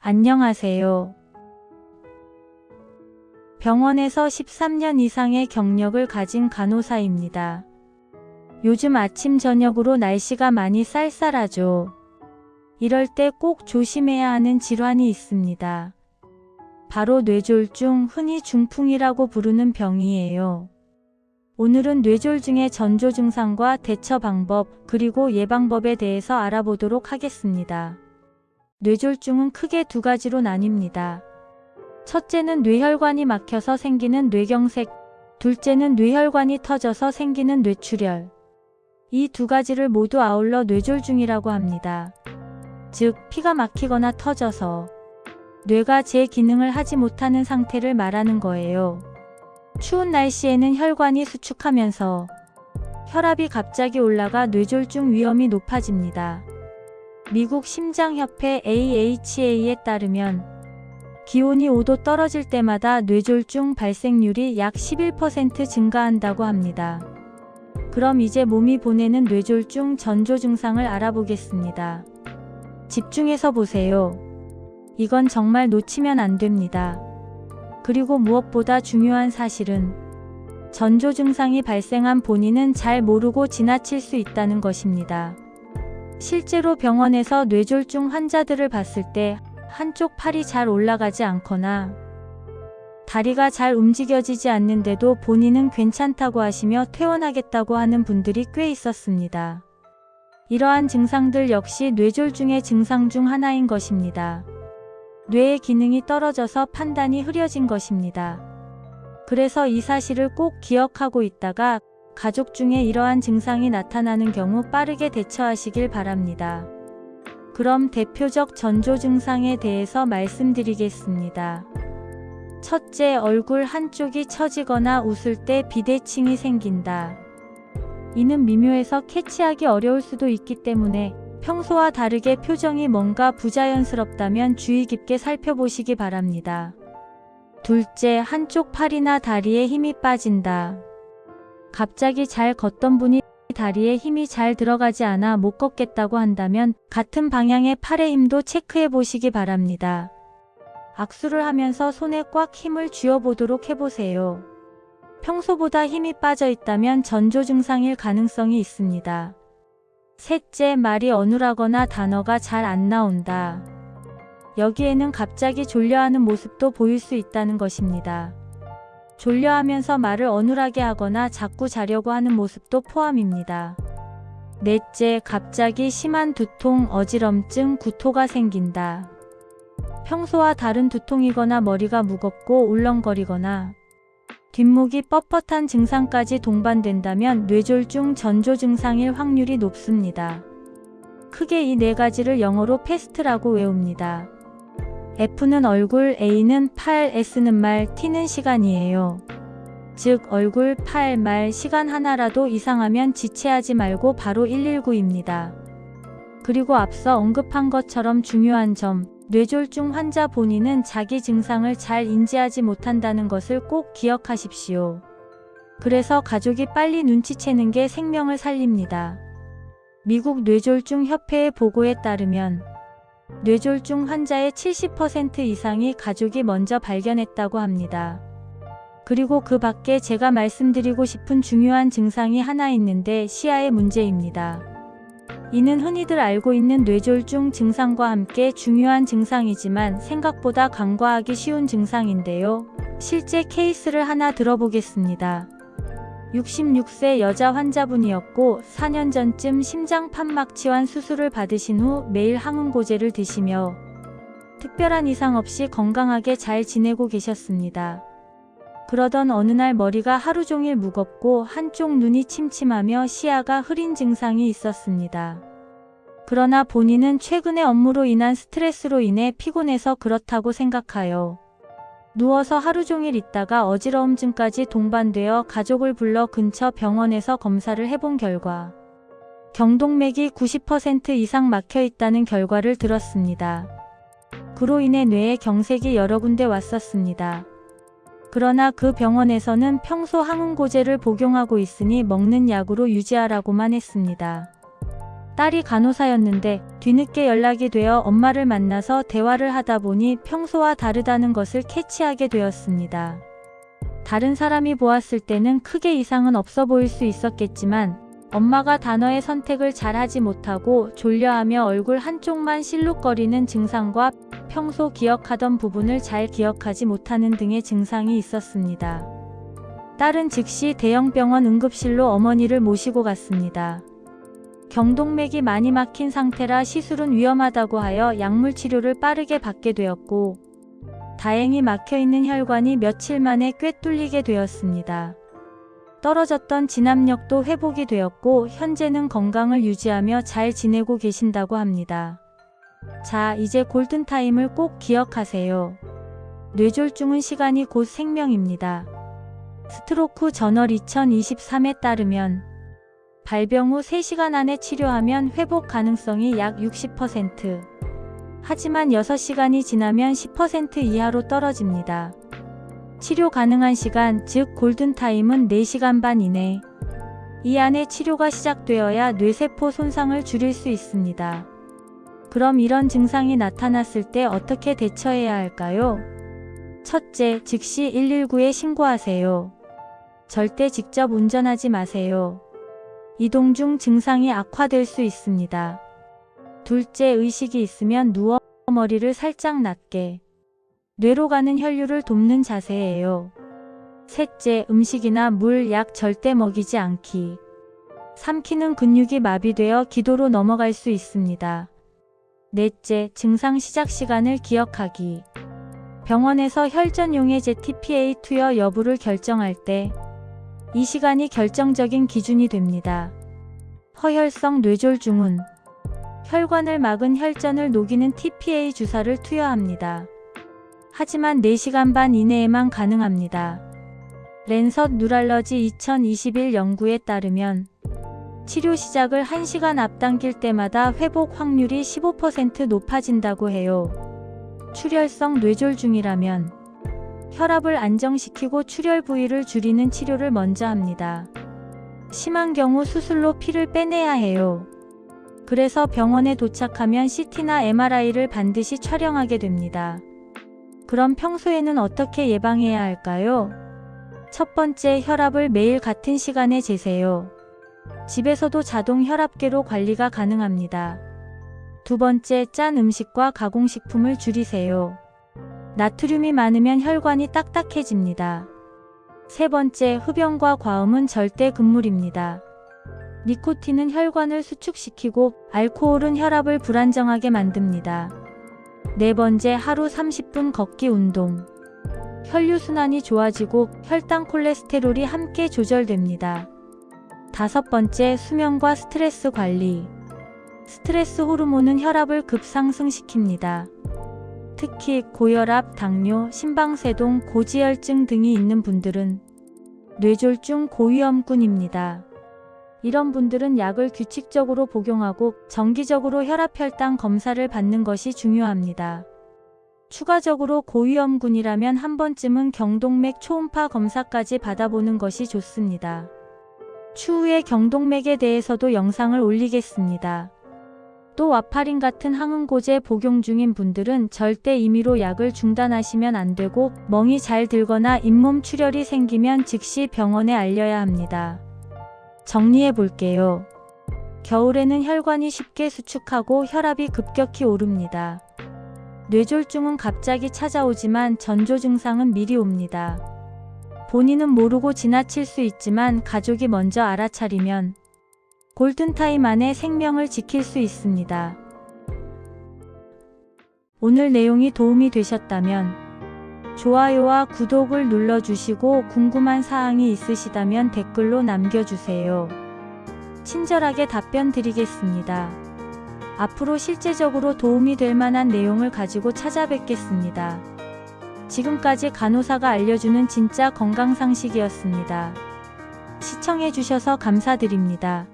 안녕하세요. 병원에서 13년 이상의 경력을 가진 간호사입니다. 요즘 아침 저녁으로 날씨가 많이 쌀쌀하죠. 이럴 때 꼭 조심해야 하는 질환이 있습니다. 바로 뇌졸중, 흔히 중풍이라고 부르는 병이에요. 오늘은 뇌졸중의 전조 증상과 대처 방법, 그리고 예방법에 대해서 알아보도록 하겠습니다. 뇌졸중은 크게 두 가지로 나뉩니다. 첫째는 뇌혈관이 막혀서 생기는 뇌경색, 둘째는 뇌혈관이 터져서 생기는 뇌출혈. 이 두 가지를 모두 아울러 뇌졸중이라고 합니다. 즉, 피가 막히거나 터져서 뇌가 제 기능을 하지 못하는 상태를 말하는 거예요. 추운 날씨에는 혈관이 수축하면서 혈압이 갑자기 올라가 뇌졸중 위험이 높아집니다. 미국 심장협회 AHA에 따르면 기온이 5도 떨어질 때마다 뇌졸중 발생률이 약 11% 증가한다고 합니다. 그럼 이제 몸이 보내는 뇌졸중 전조 증상을 알아보겠습니다. 집중해서 보세요. 이건 정말 놓치면 안 됩니다. 그리고 무엇보다 중요한 사실은 전조 증상이 발생한 본인은 잘 모르고 지나칠 수 있다는 것입니다. 실제로 병원에서 뇌졸중 환자들을 봤을 때 한쪽 팔이 잘 올라가지 않거나 다리가 잘 움직여지지 않는데도 본인은 괜찮다고 하시며 퇴원하겠다고 하는 분들이 꽤 있었습니다. 이러한 증상들 역시 뇌졸중의 증상 중 하나인 것입니다. 뇌의 기능이 떨어져서 판단이 흐려진 것입니다. 그래서 이 사실을 꼭 기억하고 있다가 가족 중에 이러한 증상이 나타나는 경우 빠르게 대처하시길 바랍니다. 그럼 대표적 전조 증상에 대해서 말씀드리겠습니다. 첫째, 얼굴 한쪽이 처지거나 웃을 때 비대칭이 생긴다. 이는 미묘해서 캐치하기 어려울 수도 있기 때문에 평소와 다르게 표정이 뭔가 부자연스럽다면 주의 깊게 살펴보시기 바랍니다. 둘째, 한쪽 팔이나 다리에 힘이 빠진다. 갑자기 잘 걷던 분이 다리에 힘이 잘 들어가지 않아 못 걷겠다고 한다면 같은 방향의 팔의 힘도 체크해 보시기 바랍니다. 악수를 하면서 손에 꽉 힘을 쥐어 보도록 해보세요. 평소보다 힘이 빠져 있다면 전조 증상일 가능성이 있습니다. 셋째, 말이 어눌하거나 단어가 잘 안 나온다. 여기에는 갑자기 졸려하는 모습도 보일 수 있다는 것입니다. 졸려하면서 말을 어눌하게 하거나 자꾸 자려고 하는 모습도 포함입니다. 넷째, 갑자기 심한 두통, 어지럼증, 구토가 생긴다. 평소와 다른 두통이거나 머리가 무겁고 울렁거리거나 뒷목이 뻣뻣한 증상까지 동반된다면 뇌졸중 전조 증상일 확률이 높습니다. 크게 이 네 가지를 영어로 패스트라고 외웁니다. F는 얼굴, A는 팔, S는 말, T는 시간이에요. 즉 얼굴, 팔, 말, 시간 하나라도 이상하면 지체하지 말고 바로 119입니다. 그리고 앞서 언급한 것처럼 중요한 점, 뇌졸중 환자 본인은 자기 증상을 잘 인지하지 못한다는 것을 꼭 기억하십시오. 그래서 가족이 빨리 눈치채는 게 생명을 살립니다. 미국 뇌졸중 협회의 보고에 따르면 뇌졸중 환자의 70% 이상이 가족이 먼저 발견했다고 합니다. 그리고 그 밖에 제가 말씀드리고 싶은 중요한 증상이 하나 있는데 시야의 문제입니다. 이는 흔히들 알고 있는 뇌졸중 증상과 함께 중요한 증상이지만 생각보다 간과하기 쉬운 증상인데요. 실제 케이스를 하나 들어보겠습니다. 66세 여자 환자분이었고 4년 전쯤 심장 판막치환 수술을 받으신 후 매일 항응고제를 드시며 특별한 이상 없이 건강하게 잘 지내고 계셨습니다. 그러던 어느 날 머리가 하루 종일 무겁고 한쪽 눈이 침침하며 시야가 흐린 증상이 있었습니다. 그러나 본인은 최근의 업무로 인한 스트레스로 인해 피곤해서 그렇다고 생각하여 누워서 하루 종일 있다가 어지러움증까지 동반되어 가족을 불러 근처 병원에서 검사를 해본 결과 경동맥이 90% 이상 막혀 있다는 결과를 들었습니다. 그로 인해 뇌에 경색이 여러 군데 왔었습니다. 그러나 그 병원에서는 평소 항응고제를 복용하고 있으니 먹는 약으로 유지하라고만 했습니다. 딸이 간호사였는데 뒤늦게 연락이 되어 엄마를 만나서 대화를 하다 보니 평소와 다르다는 것을 캐치하게 되었습니다. 다른 사람이 보았을 때는 크게 이상은 없어 보일 수 있었겠지만 엄마가 단어의 선택을 잘 하지 못하고 졸려하며 얼굴 한쪽만 실룩거리는 증상과 평소 기억하던 부분을 잘 기억하지 못하는 등의 증상이 있었습니다. 딸은 즉시 대형병원 응급실로 어머니를 모시고 갔습니다. 경동맥이 많이 막힌 상태라 시술은 위험하다고 하여 약물 치료를 빠르게 받게 되었고 다행히 막혀있는 혈관이 며칠 만에 꿰뚫리게 되었습니다. 떨어졌던 진압력도 회복이 되었고 현재는 건강을 유지하며 잘 지내고 계신다고 합니다. 자, 이제 골든타임을 꼭 기억하세요. 뇌졸중은 시간이 곧 생명입니다. 스트로크 저널 2023에 따르면 발병 후 3시간 안에 치료하면 회복 가능성이 약 60%. 하지만 6시간이 지나면 10% 이하로 떨어집니다. 치료 가능한 시간, 즉 골든타임은 4시간 반 이내. 이 안에 치료가 시작되어야 뇌세포 손상을 줄일 수 있습니다. 그럼 이런 증상이 나타났을 때 어떻게 대처해야 할까요? 첫째, 즉시 119에 신고하세요. 절대 직접 운전하지 마세요. 이동 중 증상이 악화될 수 있습니다. 둘째, 의식이 있으면 누워 머리를 살짝 낮게. 뇌로 가는 혈류를 돕는 자세예요. 셋째, 음식이나 물, 약 절대 먹이지 않기. 삼키는 근육이 마비되어 기도로 넘어갈 수 있습니다. 넷째, 증상 시작 시간을 기억하기. 병원에서 혈전용해제 TPA 투여 여부를 결정할 때 이 시간이 결정적인 기준이 됩니다. 허혈성 뇌졸중은 혈관을 막은 혈전을 녹이는 TPA 주사를 투여합니다. 하지만 4시간 반 이내에만 가능합니다. 랜서 뉴럴러지 2021 연구에 따르면 치료 시작을 1시간 앞당길 때마다 회복 확률이 15% 높아진다고 해요. 출혈성 뇌졸중이라면 혈압을 안정시키고 출혈 부위를 줄이는 치료를 먼저 합니다. 심한 경우 수술로 피를 빼내야 해요. 그래서 병원에 도착하면 CT나 MRI를 반드시 촬영하게 됩니다. 그럼 평소에는 어떻게 예방해야 할까요? 첫 번째, 혈압을 매일 같은 시간에 재세요. 집에서도 자동 혈압계로 관리가 가능합니다. 두 번째, 짠 음식과 가공식품을 줄이세요. 나트륨이 많으면 혈관이 딱딱해집니다. 세 번째, 흡연과 과음은 절대 금물입니다. 니코틴은 혈관을 수축시키고 알코올은 혈압을 불안정하게 만듭니다. 네 번째, 하루 30분 걷기 운동. 혈류순환이 좋아지고 혈당 콜레스테롤이 함께 조절됩니다. 다섯 번째, 수면과 스트레스 관리. 스트레스 호르몬은 혈압을 급상승시킵니다. 특히 고혈압, 당뇨, 심방세동, 고지혈증 등이 있는 분들은 뇌졸중 고위험군입니다. 이런 분들은 약을 규칙적으로 복용하고 정기적으로 혈압 혈당 검사를 받는 것이 중요합니다. 추가적으로 고위험군이라면 한 번쯤은 경동맥 초음파 검사까지 받아보는 것이 좋습니다. 추후에 경동맥에 대해서도 영상을 올리겠습니다. 또 와파린 같은 항응고제 복용 중인 분들은 절대 임의로 약을 중단하시면 안 되고 멍이 잘 들거나 잇몸 출혈이 생기면 즉시 병원에 알려야 합니다. 정리해 볼게요. 겨울에는 혈관이 쉽게 수축하고 혈압이 급격히 오릅니다. 뇌졸중은 갑자기 찾아오지만 전조 증상은 미리 옵니다. 본인은 모르고 지나칠 수 있지만 가족이 먼저 알아차리면 골든타임 안에 생명을 지킬 수 있습니다. 오늘 내용이 도움이 되셨다면 좋아요와 구독을 눌러주시고 궁금한 사항이 있으시다면 댓글로 남겨주세요. 친절하게 답변 드리겠습니다. 앞으로 실제적으로 도움이 될 만한 내용을 가지고 찾아뵙겠습니다. 지금까지 간호사가 알려주는 진짜 건강상식이었습니다. 시청해주셔서 감사드립니다.